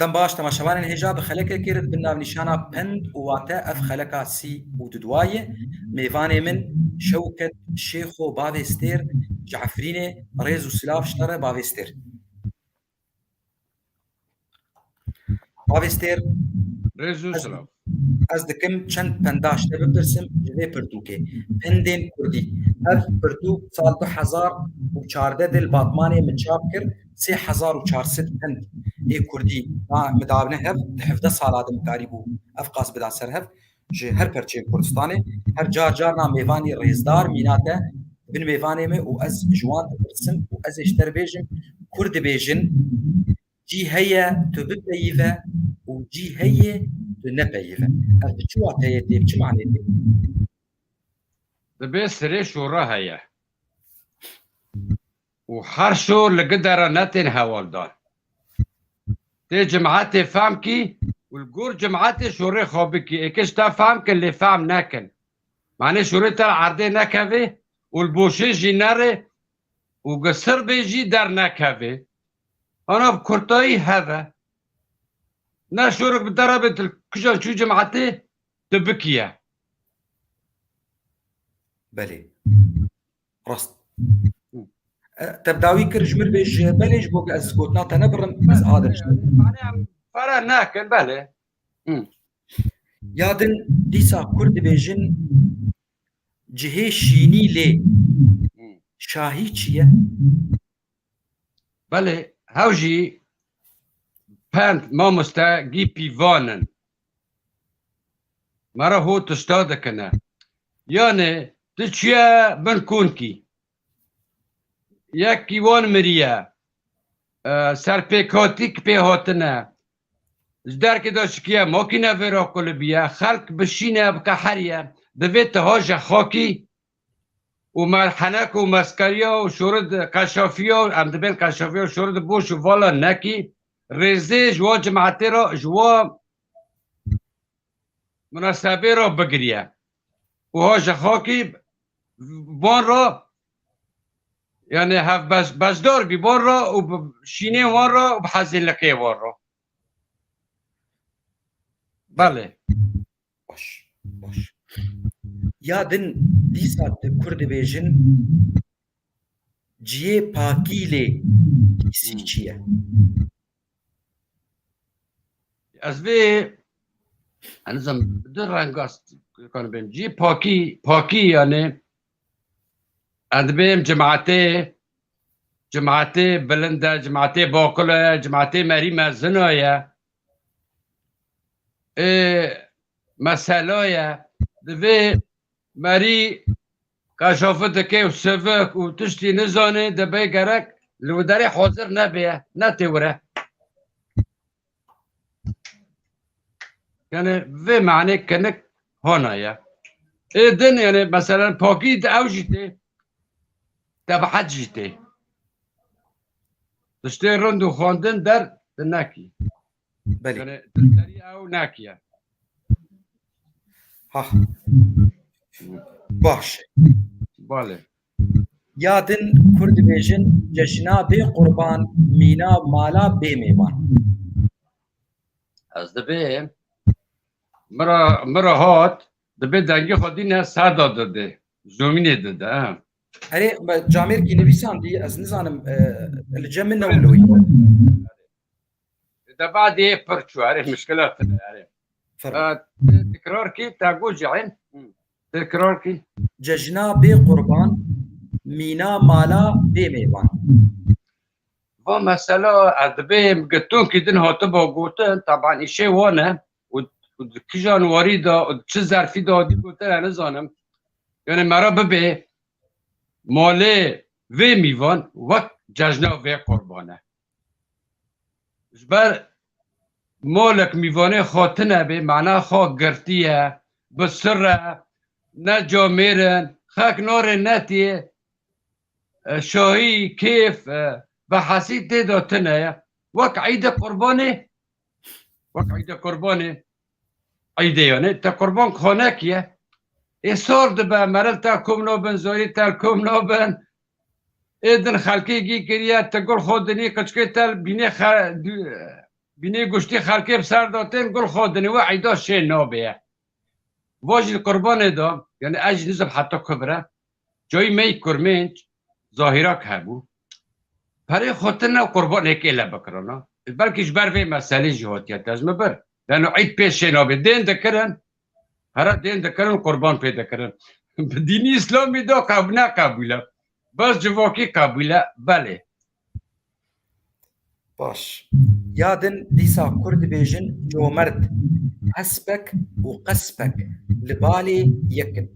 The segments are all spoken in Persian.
دەم باش تەماشەوانان هێژا بە خەلەکە کرد بناو نیشانە پند واتە ئەف خەلەکا سی و دودوایە mêvanê min Şewket Şêxo bavê stêr ji Efrînê rêz û silav ştere bavê stêr. Bavê stêr Rêz û silav. Ez dikim çend pendaş te bipirsim ji vê pirtûkê. Pindên Kurdî. Ev pirtûk sal 2014 dil Batmanê min çap kir 3400 pind ê Kurdî midavne hev di 17 sala de mikarî bû ev qas bida ser hev ji her perçeyên Kurdistanê her car carna mêvanî rêzdar mîna te bin mêvanê me û ez ji wan dipirsim û ez ê ji te re bêjim Kurd dibêjin cî heye tu bipeyîve û cî heye tu nepeyîve. Ev bi çi wateyê tê bi çi manê tê? Dibe serê şûra heye. û her şûr li gidera netên hewaldar. Tê cemaetê fehm kî û li gor cemaetê şûrê xwe bikî. Êkê ji te fehm kin lê fehm nekin. Manê şûrê te li erdê nekevê û li boşê jî nerê û gi Sirbê jî dernekevê. Ana Kurtayî heve. Ne şûrek bi derê tu kijan çû cemaetê tu bikiye. Belê. Rast. Te bi dawî kir ji mir bêj belê ji bo ez gotina te nebirim ez adil Fere nekin belê. Ya din dîsa Kurd dibêjin cihê şînî lê şahî çi ye? Belê hew jî pend mamoste gî pîvanin. Mera hû tişta dikine. Yani tu çiye bin kûnkî. Yekî wan miriye. Serpêkatîk pê hatine. Ji derkê de şikiye makîne vêra qulubiye. Xelk bişîne bike heriye. Divê te haja xakî û merhenek û meskeriya û şûrid qeşafiya em dibên qeşafiya û şûrid boş û vala nekî rêzê ji wan cemaetê ra ji wan münasebê ra bigiriye. û haja xakî wan ra yani hev bejdar bî wan ra û bi şînên wan ra û bi hezîlikê wan ra. Belê. Baş. Baş. Ya din dîsa tu Kurd dibêjin ciyê pakî lê dîsî çi ye? Ez vê enizem di rengas kanibên cî pakî yani em dibêm cemaetê bilind e, cemaetê baqil e, cemaetê merî mezin ye. Mesela ye divê merî qeşafî dike û sivik û tiştî nizanê dibe gerek li wî derê hazir nebêye, netê wire. Yani vê manê kinik hona ye. Din yani mesela pakî di ew jî tê, tebihet jî tê. Tiştê rind û xwandin der tu nekî. Belê. Yani dilserî ew nekiye. Ha. Baş. Balê. Ya din Kurd dibêjin ceşna bê qurban mîna mala bê mêvan. Ez dibêm mira hat dibê dengê xwe dîne serda dide. Zomînê dide. Erê Camerkî nivîsandî ez nizanim li cem min newloî. De بعدê pir çû erê mişkilat tune erê. Tekrar kî te gojîn. Tekrar kî. Cejna bê qurban mîna mala bê mêvan. Va mesela ez dibêm gitûnkî din hatiba gotin taban îşê wan e û kijan warî da çi zerfî da dî gotin nizanim. Yani mera bibe malê vê mîvan wek cejna vê qurban e. Ji ber malek mîvanê xatine bê mena xwe girtiye bi sir e ne camêrin xek narê netî şahî kêf bi hesî tê de tune ye wek eîdê qurbanê wek eîdê qurbanê eîdê yani te qurban xanekiye ê sar dibe meril te kom nabin zarî te kom nabin ê din xelkê gî kiriye te gul xwe dinî qiçikê te bînê بینی گشتی خلقی بسر داتن گل خودنی و عیدا شی نابه واجی قربان دا یعنی اج نزب حتی کبره جای می کرمنج ظاهرا هبو برای خاطر نه قربان هيك الا بكرنا بلكي جبر في مساله جهاتيات لازم بر لانه عيد بيش نابه دين ذكرن هر دين ذكرن قربان پیدا کرن دینی اسلامی دا قبول قبوله بس جواکی قبوله بله باش يادن ديسا كرد بيجن جو مرد حسبك وقسبك لبالي يكن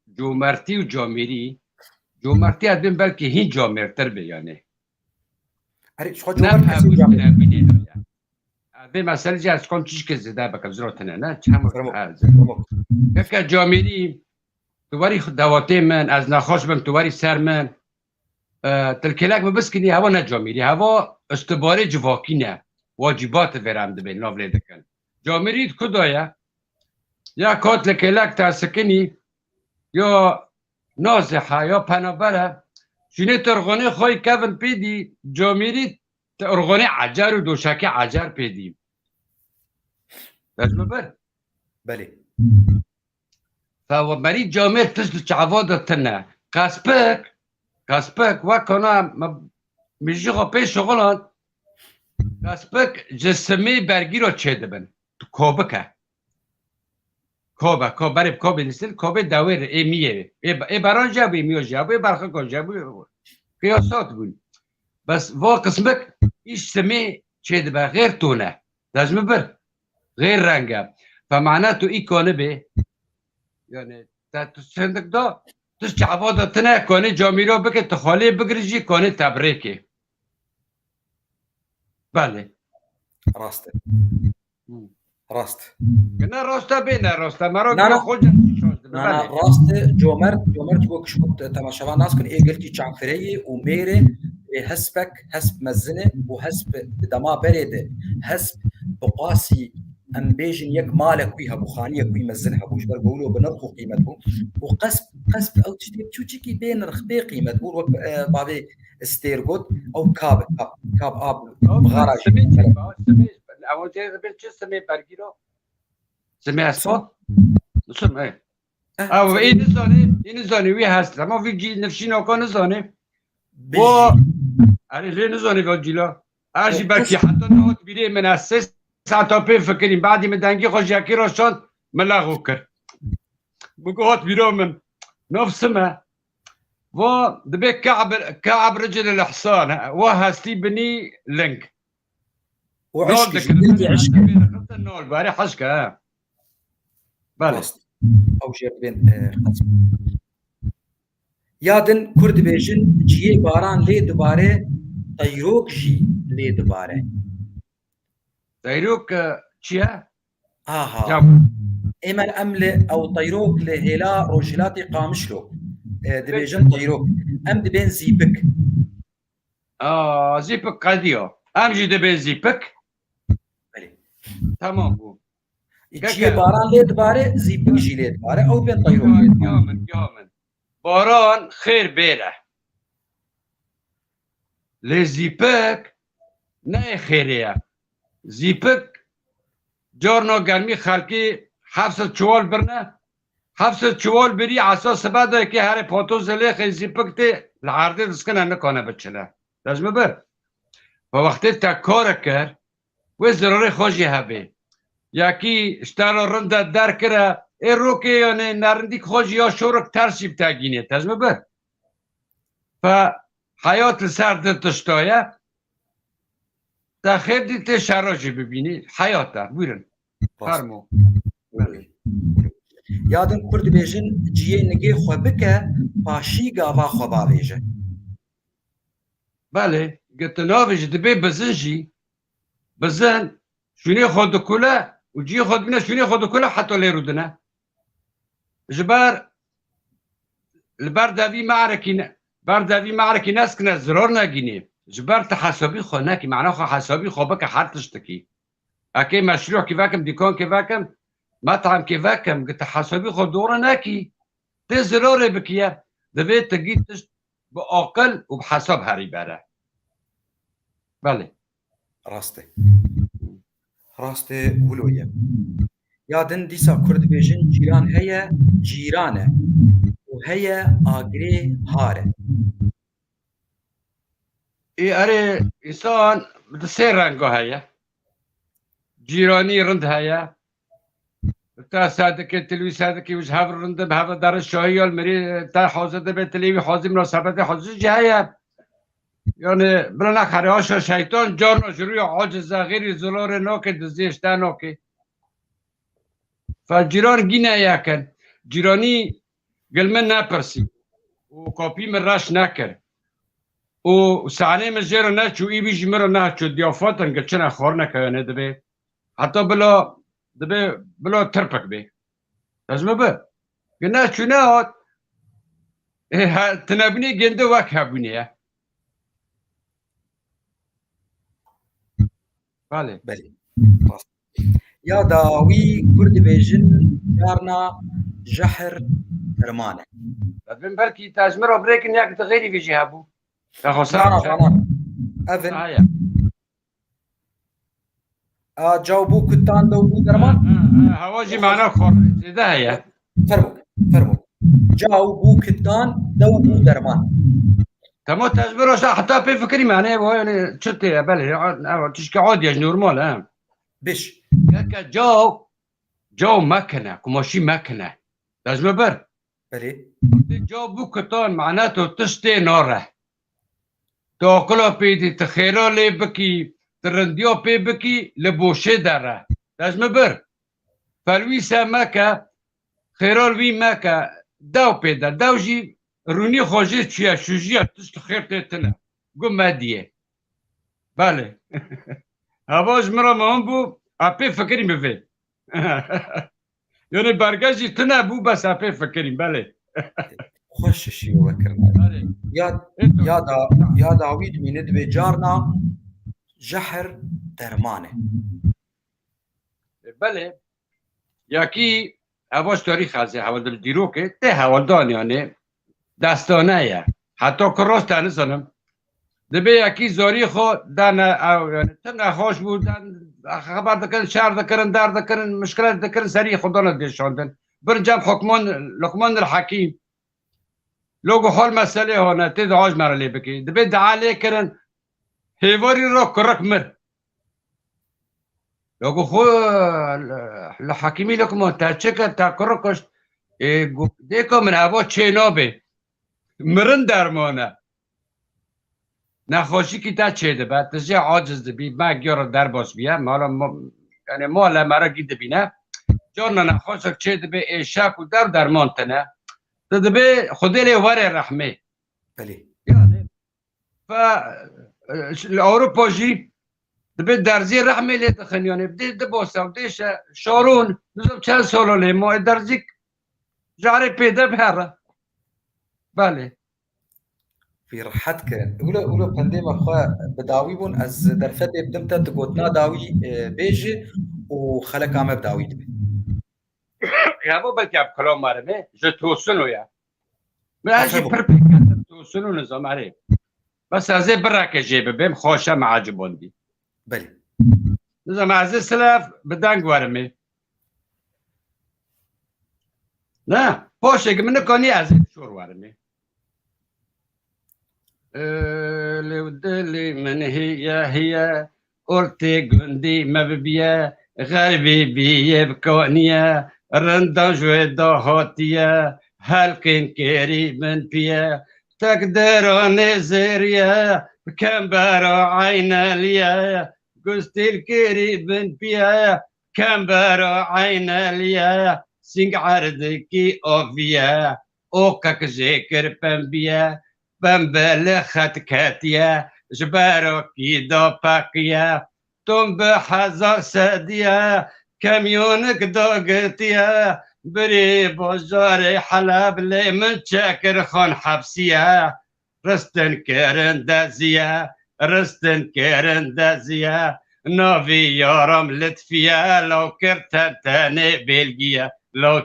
جو مرتی و جامری جو مرتی ادبین بلکه هی جامرتر به یعنی هري شو جو مرد حسب جامد به مسئله جه از کن چیش که زده بکم زراتنه نه چه فرموك که جامری تواری دواته من از نخواش بم تواری سر من تلکلک ببسکنی هوا نه جامری هوا استباره جواکی نه واجبات ورم ده بین ناوله دکن جامری کدایه یا کات لکلک تاسکنی یا نازحه یا پنابره شونه ترغانه خواهی کفن پیدی جامری ارغانه عجر و دوشک عجر پیدیم لازم بر بله فمری جامر تشت چعواد تنه قسپک و کنه میجی پیش شغلان قسپک جسمه برگی رو چه دبن تو کابکه کابه برای کابه نیستن کابه دویر ایمیه ای بران جابو ایمیو جابو ای برخه کن جابو قیاسات بود بس وا قسمك ايش سميه شيء بقى غير تونه لازم بر غير رنگه فمعناته اي كونه به يعني تسندك دا تشعباده تنه كونه جاميرو بك تخالي بگرجي كونه تبريكي بله راسته راست نه راسته بینه راسته مرا نه خود نه راست جومر جو كشوت تماشاوا ناس كن ايجلتي چانفري وميره حسبك حسب مزنه وحسب دما بريده حسب بقاسي ام بيجن يك مالك ويها بخانيه كوي مزنها بوش بقولوا بنرخو قيمته قسب او تشتي تشوتشي بين رخبي قيمته بقول بابي استيرغوت او كاب اب بغراج سمي اول جاي بنت سمي برجيرو سمي اسفل سمي او این زانی وی هست اما وی جی نفشی ناکان زانه با اره لین زانه با جیلا ارشی بلکی حتی نهات بیره من از 3 ساعت تا پی فکریم بعدی من دنگی خوش یکی را شاند ملغو کرد بگو هات بیره من نفسمه و دبی كعب رجل الحصان و هستی بني لنك وعشق جلدي عشق النول باري حشكه بله او جير بين قسم يادن كرد بيجن جيه باران لي دباره طيروك جي لي دباره طيروك چيه؟ ايمن امل او طيروك لهلا روجلاتي قامشلو دبيجن طيروك ام دبين زيبك زيبك قديو ام جي دبين زيبك تمام بو جي باران لي دباره زيبك جي لي دباره او بين طيروك يومن باران خير بيره لي زيبك نه خيريه زيبك جورنو گرمی خلقی 700 چوال برنه 700 چوال بری اساس بعد که هر پاتو زله خی زیپک ته العرض دسکنه نکنه بچله لازم بر و وقتی تا کار کرد و ضروري خوشی هبه یکی اشترا رنده در کره ای رو که یعنی نرندی خوشی یا شورک ترسیب تگینه لازم بر و حیات سرد تشتایه تخیر دیت شراجی ببینی حیاته بورن فرمو یادن کرد بیجن جیه نگه خو بکه پاشی گاوا خو باویجه بله گتناویج دبی بزن جی بزن شونی خود کله و جی خود بینه شونی خود کله حتی لیرودنه جبر البر داوی معرکی نسکنه ضرور نگینه جبر تحسابی خو نکی معناه خو حسابی خو بک حرتش تکی اکی مشروع کیفاکم دیکان کیفاکم مطعم کیفاکم گت حسابی خو دوره نکی ته ضرور بکیه دوی تگیتش با عقل و بحساب هری بره بله راسته ولویه یادن دیسا کرد بیژن جیران هیا جیرانه و هیا آگری هاره اره انسان بده سه رنگه هیا جیرانی رند هیا تا سادکی تلوی سادکی وش هاف رند به هاف دار شاهی المری تا حوزه به تلوی حوزه مناسبت حوزه جایا يعني بلنا خرياشة شيطان جارنا جروي عاجز غير زلار نوك دزيش تانوكي فالجيران جينا ياكن جيراني قل من نابرسي وكوبي من راش ناكر وسعني من جيرو ناتشو اي بيجي مرو ناتشو ديافاتن قلتشنا خورنا كياني دبي حتى بلا تربك بي لازم بي قلنا شو ناوت تنابني جندو واك هابوني بله يا داوي كرد بيجن جارنا جحر درمانه بن بركي تاجمر بريكن ياك تغيري في جهابو تاخو فانا اذن جاوبو كتان دو درمان هواجي معنا خور ده هي فرمو جاوبو كتان دو درمان تمو تاجمر حتى بفكري معناه هو يعني شتي بالي تشكي عود يا نورمال بش كاكا جو مكنه كماشي مكنه لازم بر بلي جو بوكتون معناته تشتي نوره توكلو بيدي تخيلو لي بكي ترنديو بي بكي لبوشي داره لازم بر فالوي ساماكا خيرول وي ماكا داو بيدا داوجي روني خوجي تشيا شوجيا تشت خير تيتنا قم ماديه بالي هواج مرا مهمبو ابي فكري مفي يعني برگاجي تنا بو بس ابي فكري بالي خوش شي وكرنا يا داويد من ندبي جارنا جحر درمانه بالي ياكي هواش تاريخ هذا حوالد الديروكي ته حوالدان يعني دستانه يا حتى كروس تانسانم دبي ياكي زوري خو دانا او يعني تنا خوش بود دان خبر دكن شهر دكن دار دكن مشكلات دكن سري خدانا ديشاندن برجام حكمان لقمان الحكيم لوگو حال مسئله هانا تید عاج مرلی بکی دبی دعالی کرن هیواری را کرک مر لوگو خو لحکیمی لکم تا چکر تا کرکش دیکو من هوا چه نابه مرن درمانه نخوشی که تا چه ده بعد تجی عاجز دبی ما گیار در باز بیا مالا یعنی مالا مرا گی دبی نه جارنا نخوشک چه دبی ایشک و درمان تنه تدبي خذي لي وري الرحمه بلي يعني الاوروبا جي دبي درزي الرحمه اللي تخن يعني بدي دبوسه وديش شارون نزم كان سولو لي مو درزيك جاري بيدا بهرة بالي في رحتك ولا بنديم اخويا بداويبون از درفت بدمت تقوتنا داوي بيجي وخلك عم بداوي دبي يا ابو بلكي اب كلام مرمي جو توصلوا يا ما اجي بربي توصلوا نظام عليه بس هذا براك جيب بهم خوشه مع جبوندي بلي نظام عزيز سلاف بدان قوارمي لا بوشك من كوني عزيز شور وارمي اللي ودلي من هي قلتي قندي مببيا غربي بيه بكونيا رندا جويدا هاتيا هالكين كيري من بيا تقدر نزريا كم برا عين ليا قستي الكيري من بيا كم برا عين ليا سينك عردكي اوفيا اوكك ذكر بمبيا بمبلخت كاتيا جبارو كيدو باقيا تم بحزا ساديا كميونك دوقتيا بري بوزاري حلب لي من شاكر خون حبسيا رستن كيرن دازيا رستن كيرن دازيا نوفي يورم لتفيا لو كرتن تاني بلجيا لو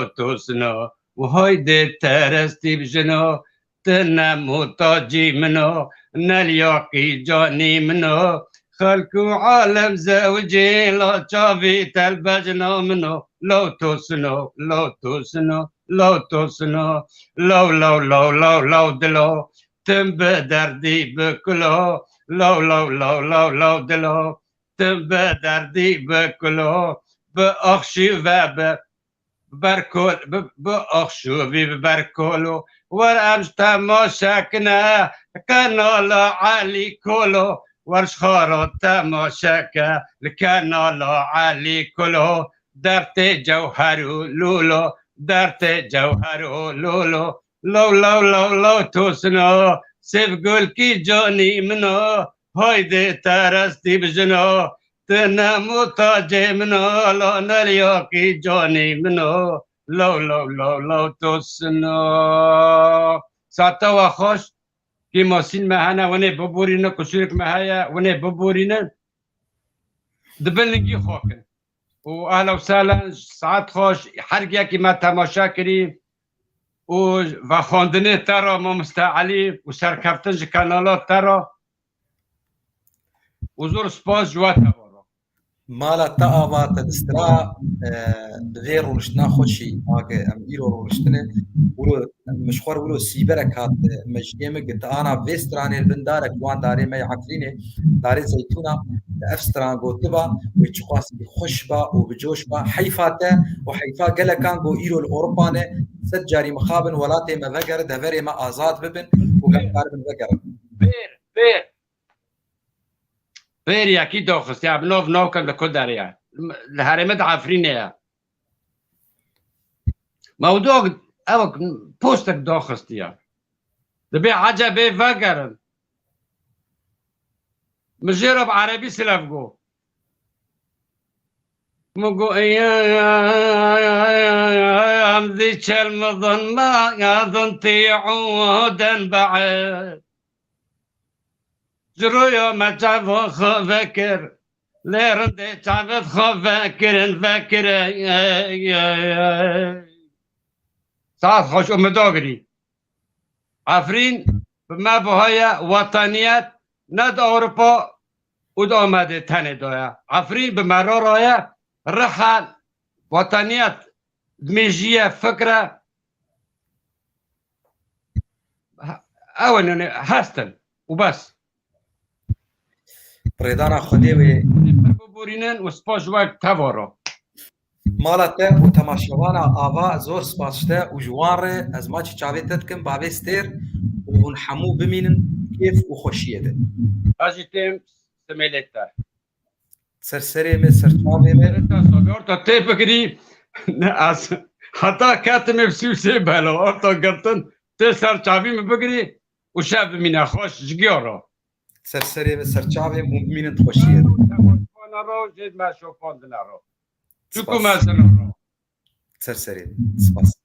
توسنو وهايدي ترستي بجنو محتاجي منه نلياقي جاني منه خلق عالم زوجي لا شافي تلبجنا منه لو توسنو لو توسنو لو توسنو لو دلو تم بدردي بكلو لو دلو تم بدردي بكلو بأخشي وب بركول بأخشوبي ببركولو ورأمش تماشاكنا كان لا علي كولو ورش خارو تماشاكا كان لا علي كولو درت جوهرو لولو درت جوهرو لولو لو توسنو سيف قول كي جوني منو هايدي ترستي بجنو تنامو تاجي منو لو نريوكي جوني منو لو توسنو ساعتا خوش كي ماسين مهانا وني ببورينا كسورك مهايا وني ببورينا دبلنجي خوكن واهلا وسهلا ساعات خوش حرقيا كي ما تماشا كري و خواندني ترى ما مستعلي وسركفتنج كانالات ترى وزور سپاس جواتا مالا تا آوا تدسترا بغير ولشتنا خوشي ام ايرو ولشتنا ولو مشخور ولو سيبرك هات مجيمك قلت انا فيستراني البندارك وان داري ما يعقليني داري زيتونه افستران قوتبا ويتشقاس بخشبا وبجوشبا حيفاته وحيفا قال كان قو ايرو الاوروباني سجاري مخابن ولاتي ما فقر دفري ما ازاد ببن وقال من فقر بير بير يا كي دوخس يا بنوف نوكل لكل داريا الهرمت عفرينيا موضوع اوك بوستك دوخس يا دبي عجبي فقر مجرب عربي سلافقو مقو ايام ذيك المظن ما يظنتي عودا بعد جرويا ما تعرف فكر ليرندي تعرف فكر ساعات خوش داغري عفرين ما بهايا وطنيات ند أوروبا ود آمده تنه دایا عفرين بمرارايا رحل وطنيات دميجية فكرة أولا هستن وبس بريدانا خديوي بورينن وسپاس وقت تورو مالته وتماشوانا آوا زور سپاسته وجواره از ما چی چاوی تدکم باوی ستیر و حمو بمینن كيف وخوشيه ده اجيتم سميلتا سرسري من سرچاوي من صغرت تفكري ناس حتى كاتم بسوسي بالو اورتا قلتن تسر چاوي مبغري وشاب من خوش جيورو سرسري من سرچاوي مؤمنين خوشيه ده انا رو جد ما شوفون دنارو شكو ما سنارو سرسري سپاس